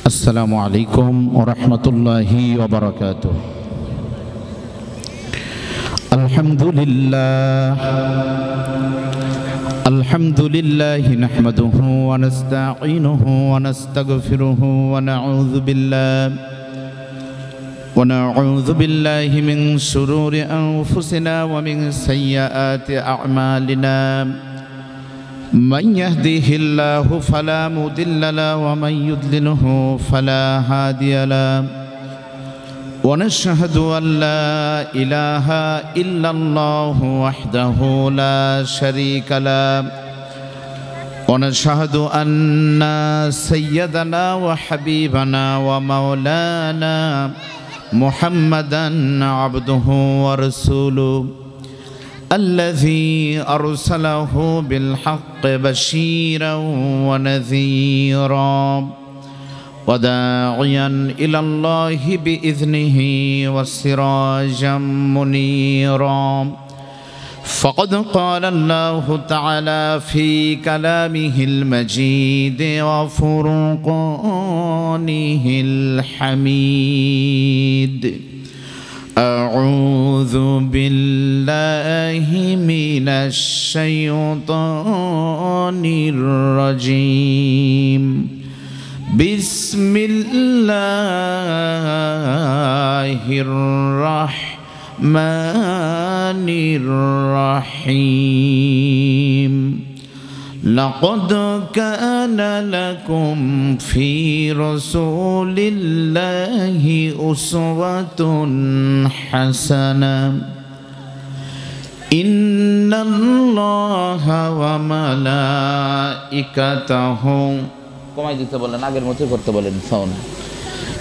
السلام عليكم ورحمة الله وبركاته. الحمد لله نحمده ونستعينه ونستغفره ونعوذ بالله من شرور أنفسنا ومن سيئات أعمالنا. من يهده الله فلا مضل له ومن يضلله فلا هادي له. ونشهد أن لا إله إلا الله وحده لا شريك له. ونشهد أن سيدنا وحبيبنا ومولانا محمدا عبده ورسوله الذي أرسله بالحق بشيرا ونذيرا وداعيا إلى الله بإذنه وسراجا منيرا. فقد قال الله تعالى في كلامه المجيد وفرقانه الحميد: أعوذ بالله من الشيطان الرجيم. بسم الله الرحمن الرحيم. لقد كان لكم في رسول الله أسوة حسنة. إن الله وملائكته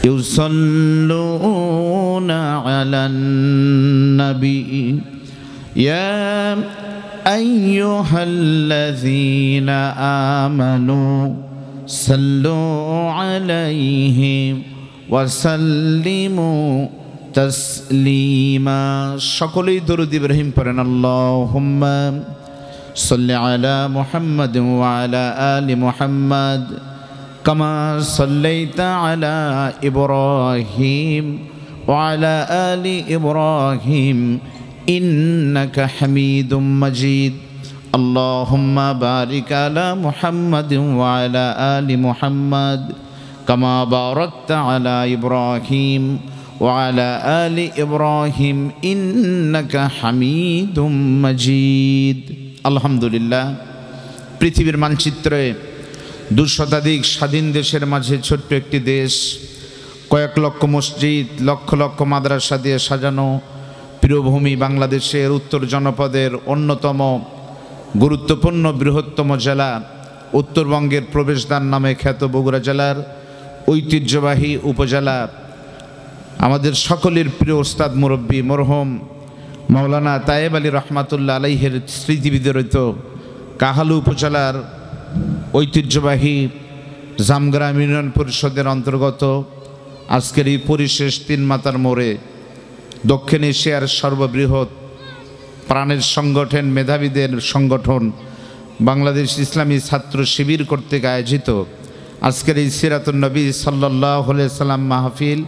يصلون على النبي يا أيها الذين آمنوا صلوا عليه وسلموا تسليما. সকলেই দরুদ ইব্রাহিম পড়েন। আল্লাহুম্মা সাল্লি আলা মুহাম্মাদ ওয়া আলা আলি মুহাম্মাদ কামা সাল্লাইতা আলা ইব্রাহিম ওয়া আলা আলি ইব্রাহিম ইন্নাকা হামিদুম মাজিদ। আল্লাহুম্মা বারিক আলা মুহাম্মাদিন ওয়া আলা আলি মুহাম্মাদ কামা বারাকতা আলা ইব্রাহিম ওয়া আলা আলি ইব্রাহিম ইন্নাকা হামিদুম মাজিদ। আলহামদুলিল্লাহ। পৃথিবীর মানচিত্রে 2 শতাধিক স্বাধীন দেশের মাঝে ছোট্ট একটি দেশ, কয়েক লক্ষ মসজিদ, লক্ষ লক্ষ মাদ্রাসা দিয়ে সাজানো প্রিয়ভূমি বাংলাদেশের উত্তর জনপদের অন্যতম গুরুত্বপূর্ণ বৃহত্তম জেলা, উত্তরবঙ্গের প্রবেশদ্বার নামে খ্যাত বগুড়া জেলার ঐতিহ্যবাহী উপজেলা, আমাদের সকলের প্রিয় ওস্তাদ মুরব্বী মরহুম মাওলানা তায়েব আলী রহমাতুল্লাহ আলাইহের স্মৃতিবিজড়িত কাহালু উপজেলার ঐতিহ্যবাহী জামগ্রাম ইউনিয়ন পরিষদের অন্তর্গত আজকের এই পরিশেষ 3 মাতার মোড়ে দক্ষিণ এশিয়ার সর্ববৃহৎ প্রাণের সংগঠন, মেধাবীদের সংগঠন বাংলাদেশ ইসলামী ছাত্র শিবির কর্তৃক আয়োজিত আজকের এই সিরাতুন নবী সাল্লাল্লাহু আলাইহি সাল্লাম মাহফিল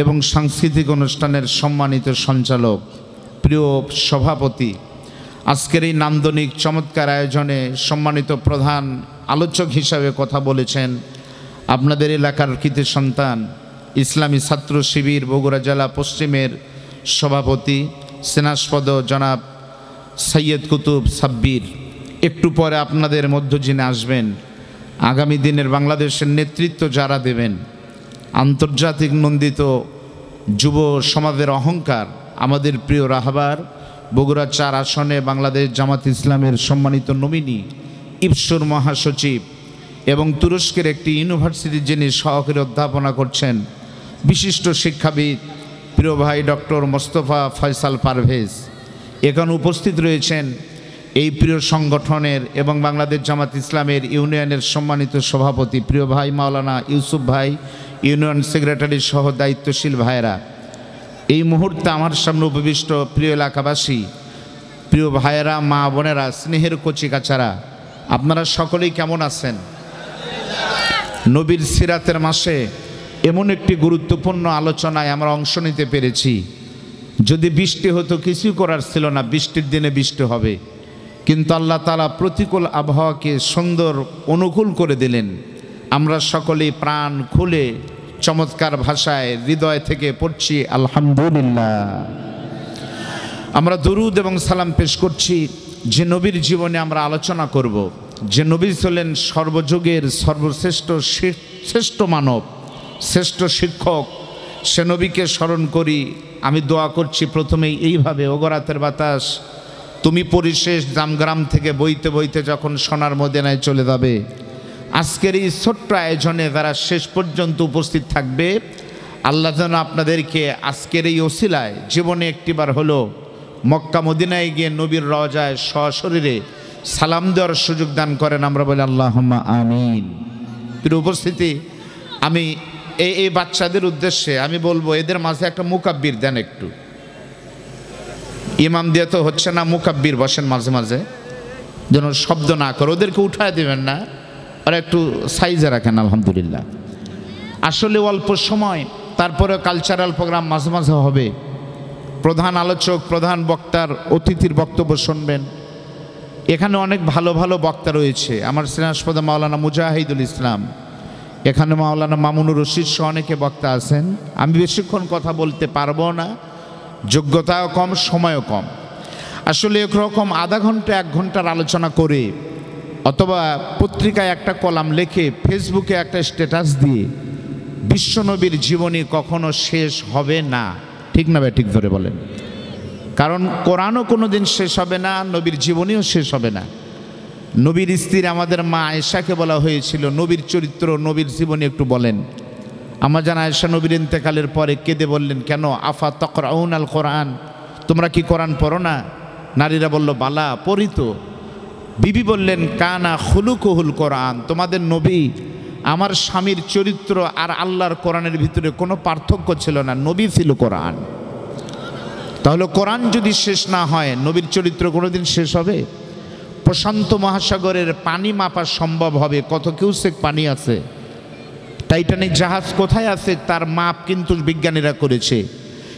এবং সাংস্কৃতিক অনুষ্ঠানের সম্মানিত সঞ্চালক, প্রিয় সভাপতি, আজকের এই নান্দনিক চমৎকার আয়োজনে সম্মানিত প্রধান আলোচক হিসাবে কথা বলেছেন আপনাদের এলাকার কৃতি সন্তান ইসলামী ছাত্র শিবির বগুড়া জেলা পশ্চিমের সভাপতি সেনাসপদ জনাব সৈয়দ কুতুব সাব্বির। একটু পরে আপনাদের মধ্য যিনি আসবেন, আগামী দিনের বাংলাদেশের নেতৃত্ব যারা দেবেন, আন্তর্জাতিক নন্দিত যুব সমাজের অহংকার, আমাদের প্রিয় রাহবার বগুড়া 4 আসনে বাংলাদেশ জামাত ইসলামের সম্মানিত নমিনি, ইপসুর মহাসচিব এবং তুরস্কের একটি ইউনিভার্সিটির যিনি সহকারী অধ্যাপনা করছেন, বিশিষ্ট শিক্ষাবিদ প্রিয় ভাই ডক্টর মোস্তফা ফয়সাল পারভেজ। এখানে উপস্থিত রয়েছেন এই প্রিয় সংগঠনের এবং বাংলাদেশ জামাত ইসলামের ইউনিয়নের সম্মানিত সভাপতি প্রিয় ভাই মাওলানা ইউসুফ ভাই, ইউনিয়ন সেক্রেটারি সহ দায়িত্বশীল ভাইরা। এই মুহূর্তে আমার সামনে উপবিষ্ট প্রিয় এলাকাবাসী, প্রিয় ভাইয়েরা, মা বোনেরা, স্নেহের কচি কাচারা, আপনারা সকলেই কেমন আছেন? নবীর সিরাতের মাসে এমন একটি গুরুত্বপূর্ণ আলোচনায় আমরা অংশ নিতে পেরেছি। যদি বৃষ্টি হতো কিছুই করার ছিল না, বৃষ্টির দিনে বৃষ্টি হবে, কিন্তু আল্লাহ তাআলা প্রতিকূল আবহাওয়াকে সুন্দর অনুকূল করে দিলেন। আমরা সকলেই প্রাণ খুলে চমৎকার ভাষায় হৃদয় থেকে পড়ছি আলহামদুলিল্লাহ। আমরা দরুদ এবং সালাম পেশ করছি যে নবীর জীবনে আমরা আলোচনা করব, যে নবী ছিলেন সর্বযুগের সর্বশ্রেষ্ঠ শ্রেষ্ঠ মানব, শ্রেষ্ঠ শিক্ষক। সে নবীকে স্মরণ করি। আমি দোয়া করছি প্রথমেই এইভাবে, ওগো রাতের বাতাস তুমি পরিশেষ জামগ্রাম থেকে বইতে বইতে যখন সোনার মদিনায় চলে যাবে, আজকের এই ছোট্ট আয়োজনে যারা শেষ পর্যন্ত উপস্থিত থাকবে, আল্লাহ যেন আপনাদেরকে আজকের এই ওসিলায় জীবনে একটিবার হলো মক্কা মদিনায় গিয়ে নবীর রওজায় সশরীরে সালাম দেওয়ার সুযোগ দান করেন। আমরা বলি আল্লাহুম্মা আমিন। প্রিয় উপস্থিতি, আমি এই বাচ্চাদের উদ্দেশ্যে আমি বলবো, এদের মাঝে একটা মুকাব্বির দেন, একটু ইমাম দিয়ে তো হচ্ছে না, মুকাব্বির বসেন মাঝে মাঝে, যেন শব্দ না করে, ওদেরকে উঠায় দেবেন না, আর একটু সাইজে রাখেন। আলহামদুলিল্লাহ। আসলে অল্প সময়, তারপরে কালচারাল প্রোগ্রাম মাঝে মাঝে হবে। প্রধান আলোচক, প্রধান বক্তার অতিথির বক্তব্য শুনবেন। এখানে অনেক ভালো ভালো বক্তা রয়েছে। আমার স্নেহাস্পদ মাওলানা মুজাহিদুল ইসলাম, এখানে মাওলানা মামুনুর রশিদ সহ অনেকে বক্তা আছেন। আমি বেশিক্ষণ কথা বলতে পারবো না, যোগ্যতাও কম, সময়ও কম। আসলে একরকম আধা ঘন্টা 1 ঘন্টার আলোচনা করে, অথবা পত্রিকায় একটা কলাম লিখে, ফেসবুকে একটা স্ট্যাটাস দিয়ে বিশ্বনবীর জীবনী কখনো শেষ হবে না। ঠিক না ভাই? ঠিক ধরে বলেন। কারণ কোরআনও কোনো দিন শেষ হবে না, নবীর জীবনীও শেষ হবে না। নবীর স্ত্রী আমাদের মা আয়েশাকে বলা হয়েছিল, নবীর চরিত্র, নবীর জীবনী একটু বলেন। আমার জানা আয়েশা নবীর ইন্তেকালের পরে কেঁদে বললেন, কেন? আফা তাকরাউন আল কোরআন, তোমরা কি কোরআন পড়ো না? নারীরা বলল, বালা, পড়ি তো। বিবি বললেন, কানা খুলুকুহুল কোরআন, তোমাদের নবী আমার স্বামীর চরিত্র আর আল্লাহর কোরআনের ভিতরে কোনো পার্থক্য ছিল না, নবী ছিল কোরআন। তাহলে কোরআন যদি শেষ না হয়, নবীর চরিত্র কোনোদিন শেষ হবে? প্রশান্ত মহাসাগরের পানি মাপা সম্ভব হবে, কত কিউসেক পানি আছে। টাইটানিক জাহাজ কোথায় আছে তার মাপ কিন্তু বিজ্ঞানীরা করেছে,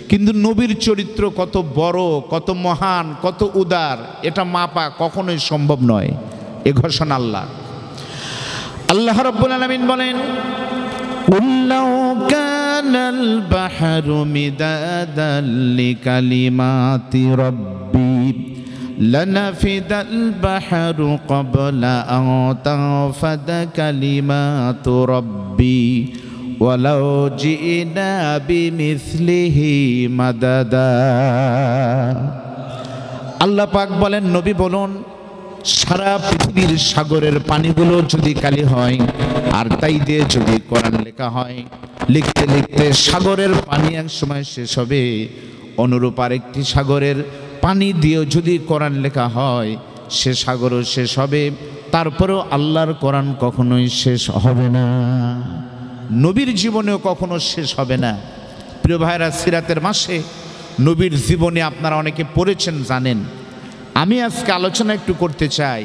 কিন্তু নবীর চরিত্র কত বড়, কত মহান, কত উদার, এটা মাপা কখনোই সম্ভব নয়। এ ঘোষণা আল্লাহ। আল্লাহ রাব্বুল আলামিন বলেন, কুল্লাউ কানাল বাহরু মিদাদাল লিকালিমাতি রাব্বি লানাফিদাল বাহরু ক্বাবলা আন তানফাদা কালিমাতু রাব্বি ওয়ালাউ জিনা বিমিসলিহি মাদাদা। আল্লাহ পাক বলেন, নবী বলুন, সারা পৃথিবীর সাগরের পানিগুলো যদি কালি হয়, আর তাই দিয়ে যদি কোরআন লেখা হয়, লিখতে লিখতে সাগরের পানি এক সময় শেষ হবে, অনুরূপ আরেকটি সাগরের পানি দিয়েও যদি কোরআন লেখা হয়, সে সাগরও শেষ হবে, তারপরেও আল্লাহর কোরআন কখনোই শেষ হবে না, নবীর জীবনেও কখনো শেষ হবে না। প্রিয় ভাইরা, সিরাতের মাসে নবীর জীবনে আপনারা অনেকে পড়েছেন, জানেন। আমি আজকে আলোচনা একটু করতে চাই,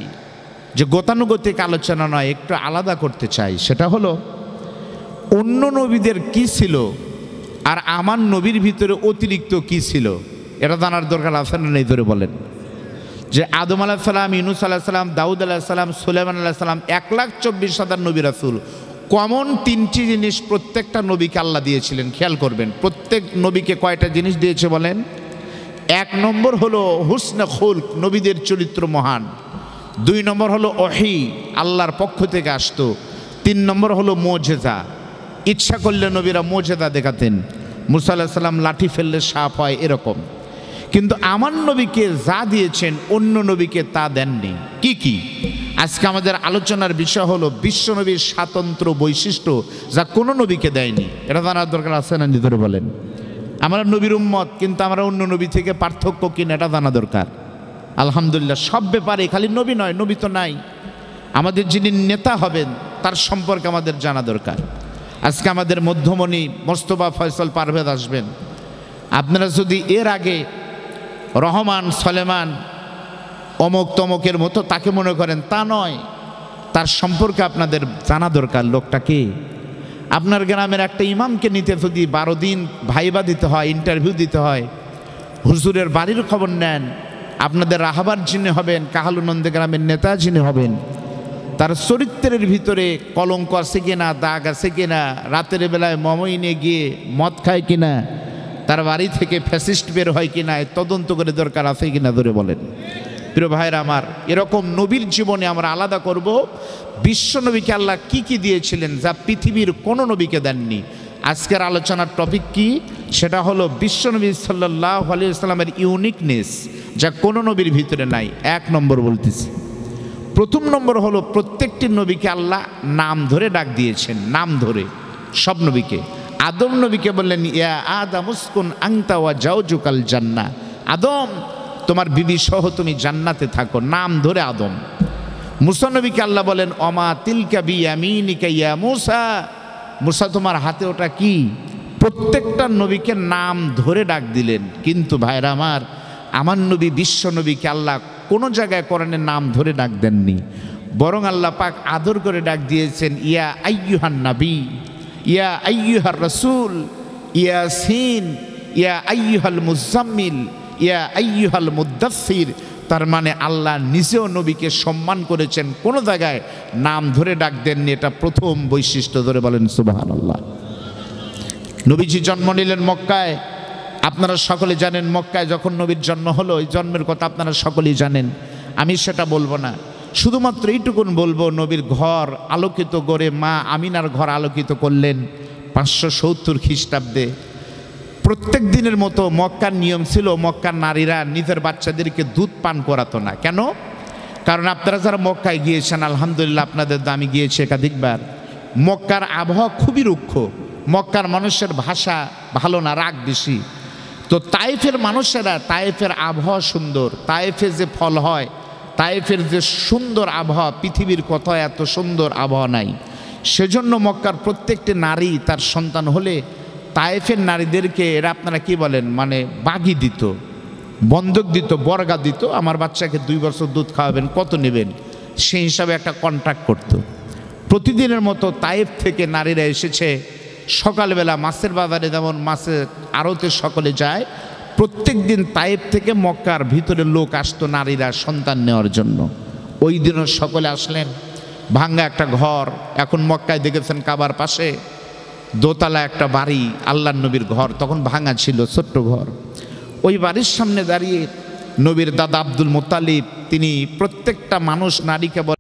যে গতানুগতিক আলোচনা নয়, একটু আলাদা করতে চাই। সেটা হলো, অন্য নবীদের কি ছিল আর আমার নবীর ভিতরে অতিরিক্ত কি ছিল, এটা জানার দরকার আছে না নেই? ধরে বলেন। যে আদম আলাইহিস সালাম, ইউনূস আলাইহিস সালাম, দাউদ আলাইহিস সালাম, সুলাইমান আলাইহিস সালাম, 1,24,000 নবী রাসূল, কমন 3টি জিনিস প্রত্যেকটা নবীকে আল্লাহ দিয়েছিলেন। খেয়াল করবেন, প্রত্যেক নবীকে কয়টা জিনিস দিয়েছে বলেন? 1 নম্বর হলো হুসনে খুলক, নবীদের চরিত্র মহান। 2 নম্বর হলো ওহী, আল্লাহর পক্ষ থেকে আসতো। 3 নম্বর হলো মুজিজা, ইচ্ছা করলে নবীরা মুজিজা দেখাতেন। মুসা আলাইহিস সালাম লাঠি ফেললে সাপ হয়, এরকম। কিন্তু আমার নবীকে যা দিয়েছেন অন্য নবীকে তা দেননি। কি কি? আজকে আমাদের আলোচনার বিষয় হলো বিশ্বনবীর স্বাতন্ত্র্য বৈশিষ্ট্য, যা কোনো নবীকে দেয়নি। এটা জানার দরকার আছে না? ধরে বলেন। আমরা নবীর উম্মত, কিন্তু আমরা অন্য নবী থেকে পার্থক্য কিনা, এটা জানা দরকার। আলহামদুলিল্লাহ, সব ব্যাপারে, খালি নবী নয়, নবী তো নাই, আমাদের যিনি নেতা হবেন তার সম্পর্কে আমাদের জানা দরকার। আজকে আমাদের মধ্যমণি মোস্তফা ফয়সাল পারভেজ আসবেন। আপনারা যদি এর আগে রহমান, সলেমান, অমুক তমকের মতো তাকে মনে করেন, তা নয়। তার সম্পর্কে আপনাদের জানা দরকার। লোকটা কে? আপনার গ্রামের একটা ইমামকে নিতে যদি 12 দিন ভাইবা দিতে হয়, ইন্টারভিউ দিতে হয়, হুজুরের বাড়ির খবর নেন, আপনাদের রাহাবার যিনি হবেন, কাহালুনন্দে গ্রামের নেতা যিনি হবেন, তার চরিত্রের ভিতরে কলঙ্ক আছে কিনা, দাগ আছে কিনা, রাতের বেলায় মমইনে গিয়ে মদ খায় কিনা, তার বাড়ি থেকে ফ্যাসিস্ট বের হয় কিনা, তদন্ত করে দরকার আছে কিনা ধরে বলেন। প্রিয় ভাইরা আমার, এরকম নবীর জীবনে আমরা আলাদা করব বিশ্ব নবীকে আল্লাহ কি কি দিয়েছিলেন যা পৃথিবীর কোনো নবীকে দেননি। আজকের আলোচনার টপিক কি? সেটা হলো বিশ্ব নবী সাল্লাল্লাহু আলাইহি ওয়াসাল্লামের ইউনিকনেস, যা কোনো নবীর ভিতরে নাই। 1 নম্বর বলতেছি। প্রথম নম্বর হলো প্রত্যেকটি নবীকে আল্লাহ নাম ধরে ডাক দিয়েছেন, নাম ধরে। সব নবীকে। আদম নবীকে বললেন, ইয়া আদম উসকুন আনতা ওয়া জাওজুকাল জান্নাহ, আদম তোমার বিবি সহ তুমি জান্নাতে থাকো, নাম ধরে আদম। মুসা নবীকে আল্লাহ বলেন, অমা তিলকা বিয়ামিনিকা ইয়া মুসা, মুসা তোমার হাতে ওটা কি? প্রত্যেকটা নবীকে নাম ধরে ডাক দিলেন। কিন্তু ভাইরা আমার নবী বিশ্ব নবীকে আল্লাহ কোনো জায়গায় কোরআনে নাম ধরে ডাক দেননি, বরং আল্লাহ পাক আদর করে ডাক দিয়েছেন, ইয়া আইয়ুহান নবী, ইয়া আইয়ুহার রাসূল, ইয়াসিন, ইয়া আইয়ুহাল মুজাম্মিল, ইয়া আইয়ুহাল মুদ্দাসসির। তার মানে আল্লাহ নিজেও নবীকে সম্মান করেছেন, কোনো জায়গায় নাম ধরে ডাক দেননি। এটা প্রথম বৈশিষ্ট্য। ধরে বলেন সুবহানাল্লাহ। নবীজি জন্ম নিলেন মক্কায়। আপনারা সকলে জানেন মক্কায় যখন নবীর জন্ম হলো, এই জন্মের কথা আপনারা সকলেই জানেন, আমি সেটা বলবো না। শুধুমাত্র এইটুকুন বলবো, নবীর ঘর আলোকিত করে মা আমিনার ঘর আলোকিত করলেন 570 খ্রিস্টাব্দে। প্রত্যেক দিনের মতো মক্কার নিয়ম ছিল, মক্কার নারীরা নিজের বাচ্চাদেরকে দুধ পান করাতো না। কেন? কারণ আপনারা যারা মক্কায় গিয়েছেন, আলহামদুলিল্লাহ আপনাদের দামি গিয়েছে একাধিকবার, মক্কার আবহাওয়া খুবই রুক্ষ, মক্কার মানুষের ভাষা ভালো না, রাগ বেশি। তো তায়েফের মানুষেরা, তায়েফের আবহাওয়া সুন্দর, তায়েফে যে ফল হয়, তায়েফের যে সুন্দর আবহাওয়া, পৃথিবীর কোথাও এত সুন্দর আবহাওয়া নাই। সেজন্য মক্কার প্রত্যেকটি নারী তার সন্তান হলে তায়েফের নারীদেরকে এরা আপনারা কি বলেন, মানে বাগি দিত, বন্ধক দিত, বর্গা দিত। আমার বাচ্চাকে 2 বছর দুধ খাওয়াবেন, কত নেবেন, সেই হিসাবে একটা কন্ট্রাক্ট করত। প্রতিদিনের মতো তায়েফ থেকে নারীরা এসেছে। সকালবেলা মাছের বাজারে যেমন মাছের আড়তে সকলে যায়, প্রত্যেক দিন তায়েফ থেকে মক্কার ভিতরে লোক আসতো নারীরা সন্তান নেওয়ার জন্য। ওই দিনও সকলে আসলেন। ভাঙ্গা একটা ঘর, এখন মক্কায় দেখেছেন কাবার পাশে দোতলা একটা বাড়ি, আল্লাহর নবীর ঘর, তখন ভাঙা ছিল, ছোট্ট ঘর। ওই বাড়ির সামনে দাঁড়িয়ে নবীর দাদা আব্দুল মুত্তালিব তিনি প্রত্যেকটা মানুষ নারীকে বলে